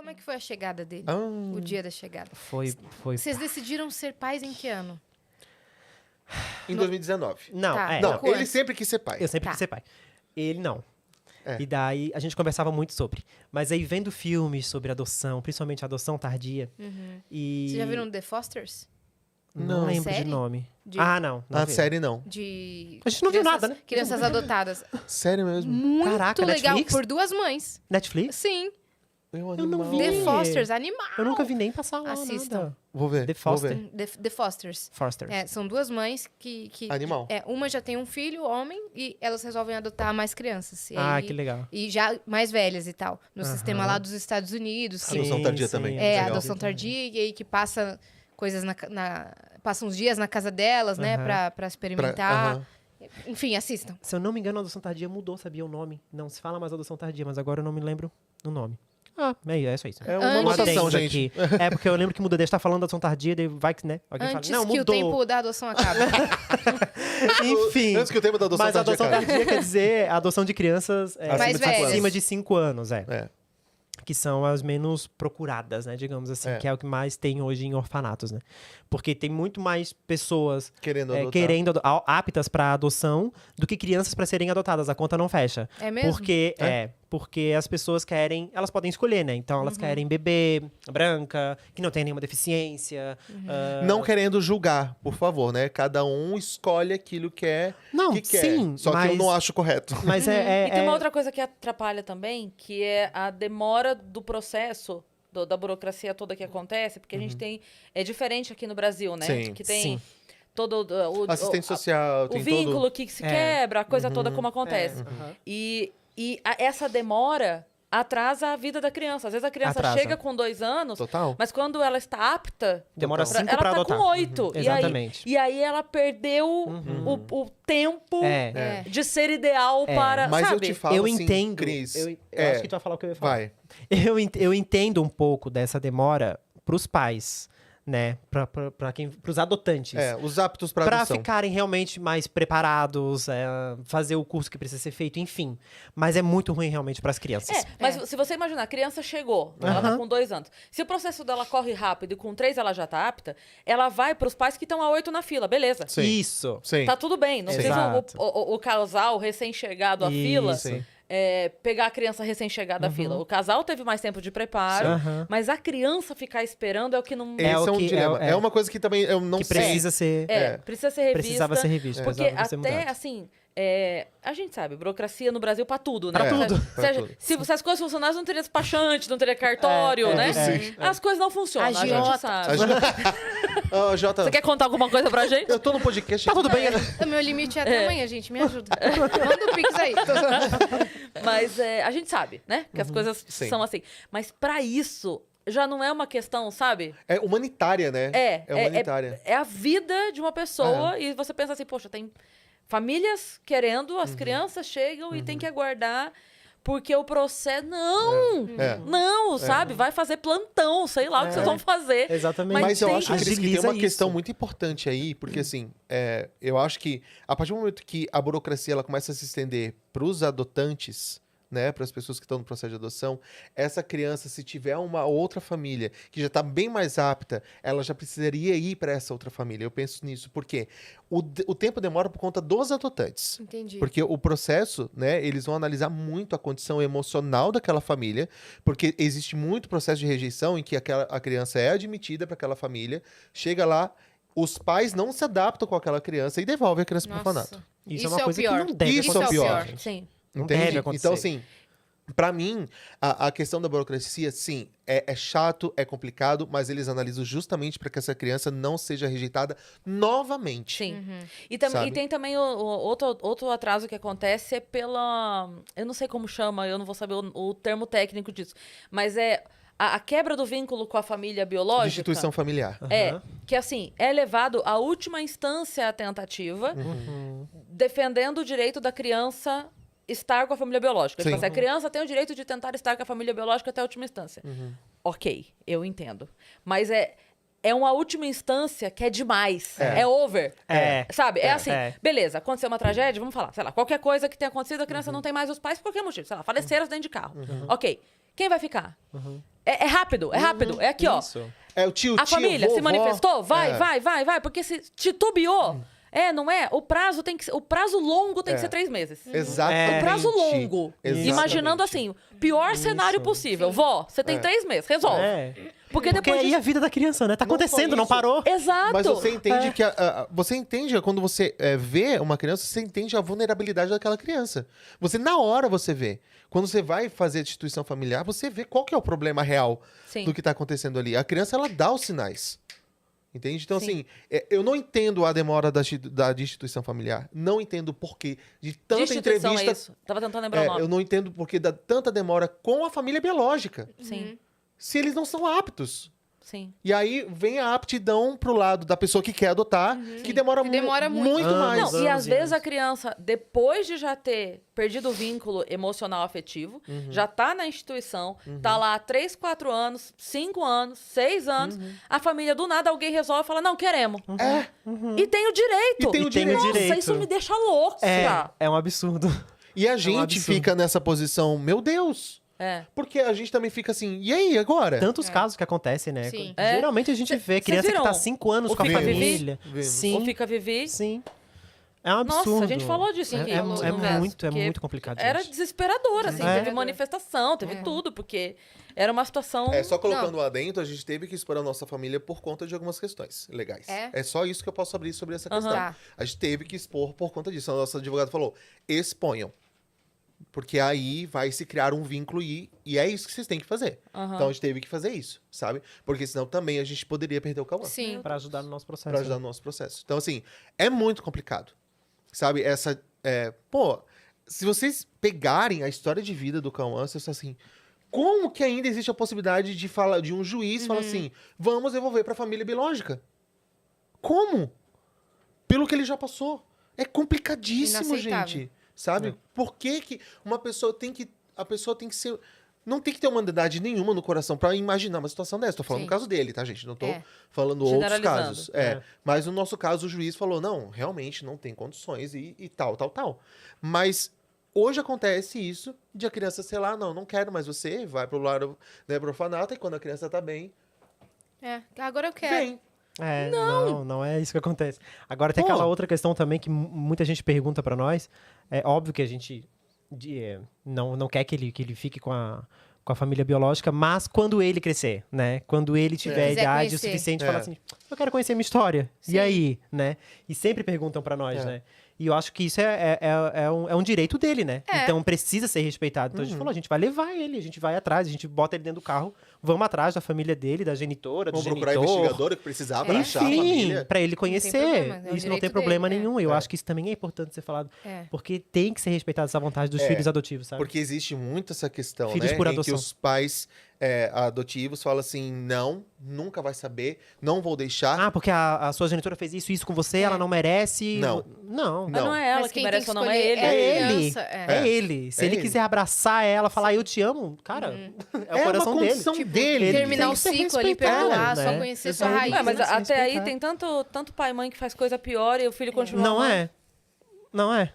Como é que foi a chegada dele? Ah. O dia da chegada. Foi... Vocês decidiram ser pais em que ano? Em 2019. Não, Tá. Não, pouco ele antes. sempre quis ser pai. Eu sempre Tá. quis ser pai. Ele não. É. E daí a gente conversava muito sobre. Mas aí vendo filmes sobre adoção, principalmente adoção tardia. E... Vocês já viram The Fosters? Não Não. lembro Série? de nome. De- Ah, não. Na vi. série, não. De A gente não viu nada, né? Crianças adotadas. Sério mesmo? Muito Caraca, legal. Netflix? Por duas mães. Netflix? Sim. Eu não vi. The Ih. Fosters, animal. Eu nunca vi nem passar lá Assistam. nada. Vou ver. The vou Foster. ver. The Fosters. Foster. É, são duas mães que Animal. uma já tem um filho, homem, e elas resolvem adotar mais crianças. E aí- Que legal. E já mais velhas e tal. No Aham. sistema lá dos Estados Unidos. Que Adoção tardia também. é, Legal. adoção tardia, e aí que passa coisas passa uns dias na casa delas, né? Aham. Pra experimentar. Aham. Enfim, assistam. Se eu não me engano, a adoção tardia mudou, sabia o nome? Não se fala mais adoção tardia, mas agora eu não me lembro do nome. É só isso. É uma Antes- anotação, adendo gente. aqui. É, porque eu lembro que mudou. Deixa eu estar falando da adoção tardia, daí vai que, né? Alguém Antes fala, não, que mudou. o tempo da adoção acabe. Enfim. Antes que o tema da adoção Mas a tardia adoção acabe. tardia quer dizer a adoção de crianças Mais velhas. acima de 5 anos, É. que são as menos procuradas, né? Digamos assim, É. que é o que mais tem hoje em orfanatos, né? Porque tem muito mais pessoas Querendo adotar. aptas para adoção do que crianças para serem adotadas. A conta não fecha. É mesmo? Porque as pessoas querem, elas podem escolher, né? Então elas querem bebê, branca, que não tem nenhuma deficiência. Não querendo julgar, por favor, né? Cada um escolhe aquilo que Não, que quer. sim, Só que eu mas- não acho correto. Mas E tem uma outra coisa que atrapalha também, que é a demora do processo, da burocracia toda que acontece, porque a gente tem... É diferente aqui no Brasil, né? Sim. Que tem Sim. todo Assistente social, o tem vínculo todo... que se quebra, a coisa toda como acontece. Aham. E essa demora atrasa a vida da criança. Às vezes a criança Atrasa. chega com 2 anos, Total. mas quando ela está apta... Demora Total. 5 ela para tá adotar. com 8. Exatamente. E aí ela perdeu o tempo É. de ser ideal para... Mas sabe? eu te falo Eu assim, entendo. Cris, Eu é, acho que tu vai falar o que eu ia falar. vai. Eu entendo um pouco dessa demora pros pais, né? Pros adotantes. É, os aptos para Pra adoção. ficarem realmente mais preparados, fazer o curso que precisa ser feito, enfim. Mas é muito ruim realmente pras crianças. Mas se você imaginar, a criança chegou, ela tá com 2 anos. Se o processo dela corre rápido e com 3 ela já tá apta, ela vai pros pais que estão há 8 na fila, beleza. Sim. Isso. Sim. Tá tudo bem, não Sim. precisa Exato. o casal recém-chegado à fila Isso. pegar a criança recém-chegada à fila. O casal teve mais tempo de preparo, Aham. mas a criança ficar esperando é o que não... Esse é o um que- dilema. É uma coisa que também eu não Que sei. precisa ser... precisa ser revista. Precisava ser revista. Porque precisava ser até, mudado. assim, a gente sabe, burocracia no Brasil pra tudo, né? Pra tudo. Se, Pra tudo. se as coisas funcionassem, não teria despachante, não teria cartório, né? sim. As coisas não funcionam, a gente Agiota. sabe. Ô, Jota, Você quer contar alguma coisa pra gente? eu tô no podcast. Tá tudo bem, né? O meu limite é até amanhã, gente. Me ajuda. Manda o Pix aí. Mas a gente sabe, né? Que as coisas Sim. são assim. Mas pra isso, já não é uma questão, sabe? É humanitária, né? É humanitária. É a vida de uma pessoa e você pensa assim, poxa, tem famílias querendo, as crianças chegam e tem que aguardar porque o processo... Não! Não, sabe? Vai fazer plantão, sei lá o que vocês vão fazer. Exatamente. Mas eu tem- acho, Cris, que tem Agiliza uma questão isso. muito importante aí, porque assim, eu acho que a partir do momento que a burocracia ela começa a se estender para os adotantes, né, para as pessoas que estão no processo de adoção, essa criança, se tiver uma outra família que já está bem mais apta, ela já precisaria ir para essa outra família. Eu penso nisso, porque o tempo demora por conta dos adotantes. Entendi. Porque o processo, né, eles vão analisar muito a condição emocional daquela família, porque existe muito processo de rejeição em que a criança é admitida para aquela família, chega lá, os pais não se adaptam com aquela criança e devolvem a criança para o orfanato. Nossa. Isso, Isso é uma é o coisa pior. que não deve Isso é o acontecer. pior. gente. Sim. Não Entende? deve acontecer. Então, assim, pra mim, a questão da burocracia, sim, é chato, é complicado, mas eles analisam justamente para que essa criança não seja rejeitada novamente. Sim. E Sabe? tem também outro atraso que acontece é pela... Eu não sei como chama, eu não vou saber o termo técnico disso. Mas é a quebra do vínculo com a família biológica. De instituição familiar. Que assim, é levado à última instância a tentativa, defendendo o direito da criança estar com a família biológica. Sim. Tipo assim, a criança tem o direito de tentar estar com a família biológica até a última instância. Ok, eu entendo. Mas é uma última instância que é demais. É over. Sabe? É assim, beleza, aconteceu uma tragédia, vamos falar, sei lá, qualquer coisa que tenha acontecido, a criança não tem mais os pais por qualquer motivo. Sei lá, faleceram dentro de carro. Ok, quem vai ficar? É rápido, é rápido. É aqui, ó. Isso. É o tio, A família se vovó. manifestou? Vai, É. vai. Porque se titubeou, não é? O prazo tem que ser, o prazo longo tem que ser 3 meses. Exatamente. O prazo longo. Exatamente. Imaginando assim, o pior cenário possível. Vó, você tem 3 meses, resolve. Porque Porque depois aí a vida da criança, né? Tá Não só acontecendo, não isso. parou. Exato. Mas você entende que você entende quando você vê uma criança, você entende a vulnerabilidade daquela criança. Você na hora você vê. Quando você vai fazer a instituição familiar, você vê qual que é o problema real Sim. do que tá acontecendo ali. A criança ela dá os sinais. Entende? Então, Sim. assim, eu não entendo a demora da instituição familiar. Não entendo o porquê de tanta De instituição entrevista. é isso. Tava tentando lembrar o nome. Eu não entendo porque da tanta demora com a família biológica. Sim, Se eles não são aptos. sim. E aí vem a aptidão pro lado da pessoa que quer adotar, que demora, Que demora muito. muito Anos, mais. Não, e às anos e vezes anos. a criança, depois de já ter perdido o vínculo emocional afetivo, já tá na instituição, tá lá há 3, 4 anos, 5 anos, 6 anos, a família do nada, alguém resolve e fala, não, queremos. E tem o direito. E tem o E tem o direito. Nossa, direito. isso me deixa louca. É um absurdo. E a gente absurdo. fica nessa posição, meu Deus. É. Porque a gente também fica assim, e aí, agora? Tantos casos que acontecem, né? Sim. Geralmente a gente vê Cê criança que viram tá 5 anos o com a Fica Vivi? família. Vimos. Sim, Ou fica Vivi. sim. É um absurdo. Nossa, a gente falou disso aqui. É, no é verso, muito, é porque muito complicado, Era gente. desesperador, assim. É. Teve manifestação, teve tudo, porque era uma situação... Só colocando lá dentro, a gente teve que expor a nossa família por conta de algumas questões legais. É? Só isso que eu posso abrir sobre essa questão. Tá. A gente teve que expor por conta disso. A nossa advogada falou, exponham. Porque aí vai se criar um vínculo e é isso que vocês têm que fazer. Então a gente teve que fazer isso, sabe? Porque senão também a gente poderia perder o Cauã. Sim. Pra ajudar no nosso processo. Pra ajudar no nosso processo. Então, assim, é muito complicado. Sabe? Se vocês pegarem a história de vida do Cauã, vocês estão assim. Como que ainda existe a possibilidade de um juiz falar assim: vamos devolver pra família biológica? Como? Pelo que ele já passou. É complicadíssimo, Inaceitável. gente. Sabe? Por que uma pessoa tem que. A pessoa tem que ser. Não tem que ter humanidade nenhuma no coração pra imaginar uma situação dessa. Tô falando Sim. no caso dele, tá, gente? Não tô É. falando outros Generalizando. casos. Mas no nosso caso, o juiz falou: não, realmente não tem condições e tal. Mas hoje acontece isso de a criança, sei lá, não quero mais você, vai pro lado, né, pro orfanato, e quando a criança tá bem, Agora eu quero. vem. Não é isso que acontece. Agora tem Pô. aquela outra questão também que muita gente pergunta pra nós. É óbvio que a gente não quer que ele fique com a família biológica, mas quando ele crescer, né? Quando ele tiver Quiser idade o conhecer. suficiente, falar assim, eu quero conhecer minha história. Sim. E aí, né? E sempre perguntam pra nós, né? E eu acho que isso é um direito dele, né? É. Então precisa ser respeitado. Então a gente falou, a gente vai levar ele, a gente vai atrás, a gente bota ele dentro do carro, vamos atrás da família dele, da genitora, do Vamos procurar genitor. investigador que precisava pra achar a Enfim, família. pra ele problema, conhecer. é o Isso não direito tem problema dele, nenhum. Eu acho que isso também é importante ser falado. É. Porque tem que ser respeitada essa vontade dos filhos adotivos, sabe? Porque existe muito essa questão, Filhos né? por Em que adoção. os pais adotivos falam assim: não, nunca vai saber, não vou deixar. Ah, porque a sua genitora fez isso com você, ela não merece. Não. Não. Mas não é ela Mas que quem merece tem ou não, é escolher ele. É a ele. criança, É ele. Se É ele ele. quiser abraçar ela, falar eu te amo, cara, é o coração uma dele. condição Tipo, dele. terminar tem o que ser ciclo ali, respeitado, perdoar, né? só conhecer sua Exato. raiz. Ué, mas Tem que se até aí respeitar. tem tanto pai e mãe que faz coisa pior e o filho continua Não amando. é. Não é.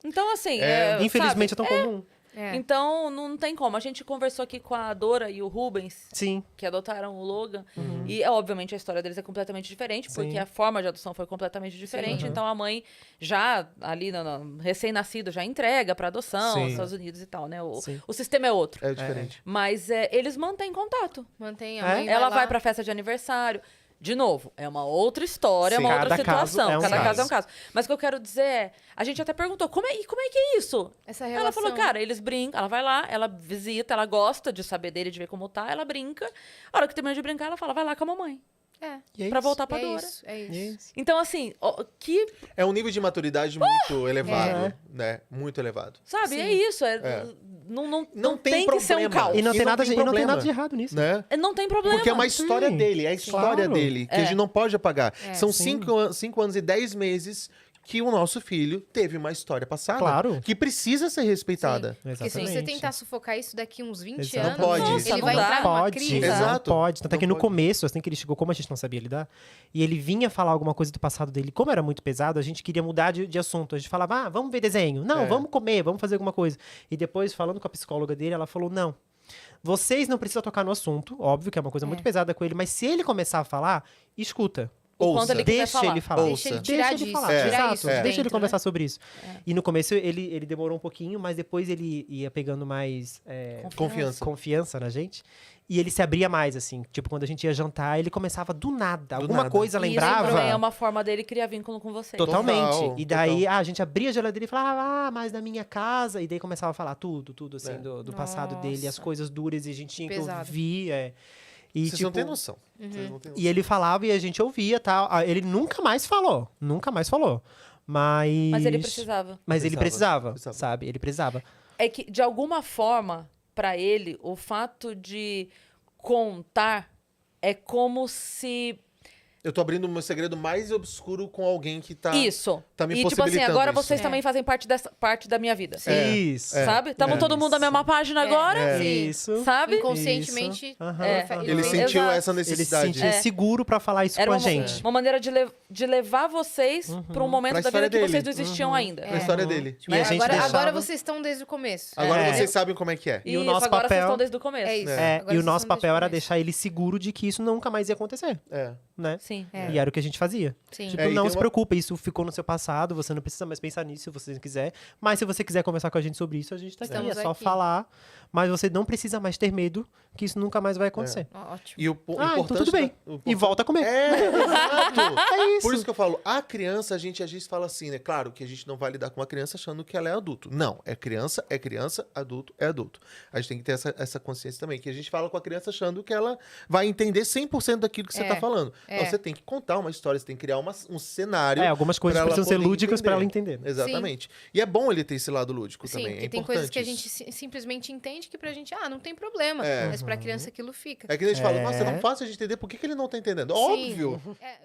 Então, assim, Infelizmente sabe? é tão comum. É. Então, não tem como. A gente conversou aqui com a Dora e o Rubens, Sim. que adotaram o Logan. E, obviamente, a história deles é completamente diferente, porque Sim. a forma de adoção foi completamente diferente. Então, a mãe já, ali, recém-nascido, já entrega para adoção, Sim. nos Estados Unidos e tal, né? Sim. O sistema é outro. É diferente. Mas eles mantêm contato. Mantém a mãe. Ela vai lá. pra festa de aniversário. De novo, é uma outra história, Sim. uma outra Cada caso situação. é um Cada caso caso. é um caso. Mas o que eu quero dizer é, a gente até perguntou, como é que é isso? Essa Ela relação. falou, cara, eles brincam, ela vai lá, ela visita, ela gosta de saber dele, de ver como tá, ela brinca. A hora que termina de brincar, ela fala, vai lá com a mamãe. É. E é Pra isso. voltar pra É Dora. isso, é E é isso. isso. Então, assim, que, É um nível de maturidade muito elevado, né? Muito elevado. sabe, Sim. é isso. Não tem que ser um problema. caos. E não tem nada problema. de errado nisso. Né? Não tem problema. Porque é uma história Sim. dele, é a história Claro. dele, que a gente não pode apagar. São Sim. 5 anos e 10 meses que o nosso filho teve uma história passada. Claro. Que precisa ser respeitada. Porque se você Exatamente. tentar sufocar isso daqui uns 20 Exatamente. anos, Não pode. Nossa, ele não vai dá. entrar numa Pode, crise. Exato. não pode. Tanto é que Não no pode. começo, assim que ele chegou, como a gente não sabia lidar, e ele vinha falar alguma coisa do passado dele, como era muito pesado, a gente queria mudar de assunto. A gente falava, vamos ver desenho. Não, vamos comer, vamos fazer alguma coisa. E depois, falando com a psicóloga dele, ela falou, Vocês não precisam tocar no assunto, óbvio que é uma coisa muito pesada com ele, mas se ele começar a falar, escuta. O quanto ele quiser Deixa falar. ele falar. Deixa ele tirar Deixa ele disso, falar. tirar Exato. isso Deixa dentro, ele conversar né? sobre isso. E no começo ele demorou um pouquinho, mas depois ele ia pegando mais confiança na gente. E ele se abria mais, assim. Tipo, quando a gente ia jantar, ele começava do nada. Alguma nada. coisa E isso lembrava. também é uma forma dele criar vínculo com vocês. Totalmente. Total, E daí a gente abria a geladeira e falava, mas da minha casa. E daí começava a falar tudo assim, do passado dele, as Nossa. coisas duras, e a gente tinha que Pesado. ouvir. E, Vocês tipo, não têm noção. Vocês não têm noção. e ele falava e a gente ouvia, tal. Ele nunca mais falou. Nunca mais falou. Mas ele precisava. Mas ele Precisava. precisava, sabe? Ele precisava. É que, de alguma forma, pra ele, o fato de contar é como se... Eu tô abrindo o meu segredo mais obscuro com alguém que tá... Isso. Tá me E, tipo assim, possibilitando agora isso. vocês também fazem parte da minha vida. Isso. Sabe? Tamo todo mundo na mesma página agora. Sim. Isso. Sabe? Inconscientemente. Isso. Aham, ele aham. fa- Ele fez- sentiu Exato. essa Ele se necessidade. sentia seguro pra falar isso Era com a uma, gente. uma maneira de levar vocês pra um momento Pra da vida história que vocês dele. não existiam ainda. A história dele. E a gente agora, deixava- agora vocês estão desde o começo. Agora É. vocês sabem como é que é. E o Isso, nosso agora vocês papel- estão desde o começo. É isso. É, Agora e o vocês nosso estão desde papel era começo. deixar ele seguro de que isso nunca mais ia acontecer, É. né? Sim. É. E era o que a gente fazia. Sim. Tipo, É, e não tem se uma- preocupa, isso ficou no seu passado, você não precisa mais pensar nisso se você não quiser. Mas se você quiser conversar com a gente sobre isso, a gente tá aqui. Estamos É só aqui. falar. Mas você não precisa mais ter medo que isso nunca mais vai acontecer. Ó, ótimo. E o Ah, importante... então tudo bem. E volta a comer. É, exato. É isso. Por isso que eu falo, a criança, a gente às vezes fala assim, né? Claro que a gente não vai lidar com uma criança achando que ela é adulto. Não, é criança, adulto é adulto. A gente tem que ter essa consciência também, que a gente fala com a criança achando que ela vai entender 100% daquilo que você É, tá falando. é. Não, você tem que contar uma história, você tem que criar um cenário. Algumas coisas pra ela precisam ser poder lúdicas pra ela entender. entender. Né? Exatamente. E é bom ele ter esse lado lúdico Sim, também. porque É tem importante coisas que a isso. gente simplesmente entende que pra gente, não tem problema. É. Mas pra criança aquilo fica. É que a gente fala, nossa, é tão fácil a gente entender por que ele não tá entendendo. Óbvio. É,